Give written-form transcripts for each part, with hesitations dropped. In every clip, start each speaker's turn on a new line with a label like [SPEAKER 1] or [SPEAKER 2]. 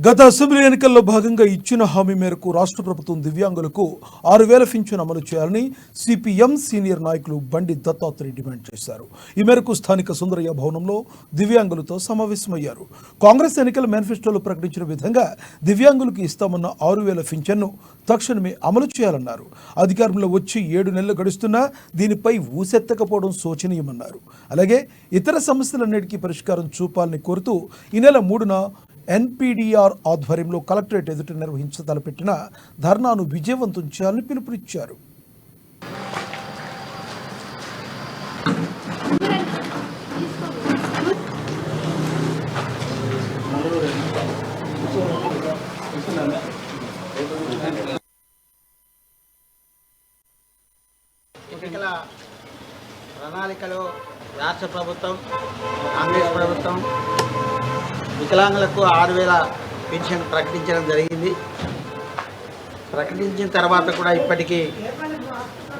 [SPEAKER 1] గత అసెంబ్లీ ఎన్నికల్లో భాగంగా ఇచ్చిన హామీ మేరకు రాష్ట్ర ప్రభుత్వం దివ్యాంగులకు 6,000 పింఛన్ అమలు చేయాలని సిపిఎం సీనియర్ నాయకులు బండి దత్తాత్రేయ డిమాండ్ చేశారు. ఈ మేరకు స్థానిక సుందరయ్య భవనంలో దివ్యాంగులతో సమావేశమయ్యారు. కాంగ్రెస్ ఎన్నికల మేనిఫెస్టోలో ప్రకటించిన విధంగా దివ్యాంగులకు ఇస్తామన్న 6,000 పింఛన్ను తక్షణమే అమలు చేయాలన్నారు. అధికారంలో వచ్చి 7 నెలలు గడుస్తున్నా దీనిపై ఊసెత్తకపోవడం శోచనీయమన్నారు. అలాగే ఇతర సమస్యలన్నిటికీ పరిష్కారం చూపాలని కోరుతూ ఈ నెల 3న ఎన్పీడీఆర్ ఆధ్వర్యంలో కలెక్టరేట్ ఎదుట నిర్వహించతలపెట్టిన ధర్నాను విజయవంతం చేయాలని పిలుపునిచ్చారు.
[SPEAKER 2] ఎన్నికల ప్రణాళికలో రాష్ట్ర ప్రభుత్వం, కాంగ్రెస్ ప్రభుత్వం వికలాంగులకు 6,000 పెన్షన్ ప్రకటించడం జరిగింది. ప్రకటించిన తర్వాత కూడా ఇప్పటికీ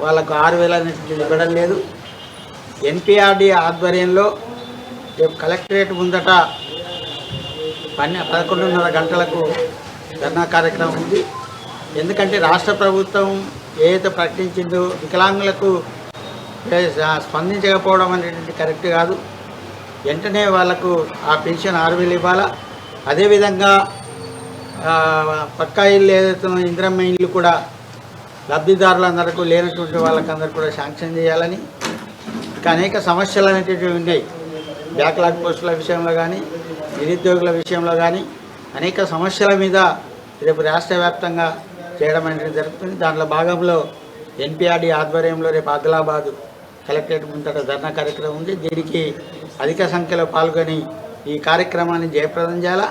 [SPEAKER 2] వాళ్ళకు 6,000 అనేది ఇవ్వడం లేదు. ఎన్పీఆర్డీ ఆధ్వర్యంలో కలెక్టరేట్ ముందట 11:30 గంటలకు ధర్నా కార్యక్రమం ఉంది. ఎందుకంటే రాష్ట్ర ప్రభుత్వం ఏదైతే ప్రకటించిందో వికలాంగులకు స్పందించకపోవడం అనేటువంటి కరెక్ట్ కాదు. వెంటనే వాళ్లకు ఆ పెన్షన్ 6,000 ఇవ్వాలా. అదేవిధంగా పక్కా ఇల్లు ఏదైతే ఇందిరమ్మ ఇల్లు కూడా లబ్ధిదారులందరికీ లేనటువంటి వాళ్ళకందరూ కూడా శాంక్షన్ చేయాలని, ఇంకా అనేక సమస్యలు అనేటువంటివి ఉన్నాయి. బ్యాక్లాగ్ పోస్టుల విషయంలో కానీ, నిరుద్యోగుల విషయంలో కానీ అనేక సమస్యల మీద రేపు రాష్ట్ర వ్యాప్తంగా చేయడం అనేది జరుగుతుంది. దాంట్లో భాగంలో ఎన్పీఆర్డీ ఆధ్వర్యంలో రేపు ఆదిలాబాద్ కలెక్టరేట్ ముందట ధర్నా కార్యక్రమం ఉంది. దీనికి అధిక సంఖ్యలో పాల్గొని ఈ కార్యక్రమాన్ని జయప్రదం చేయాలా.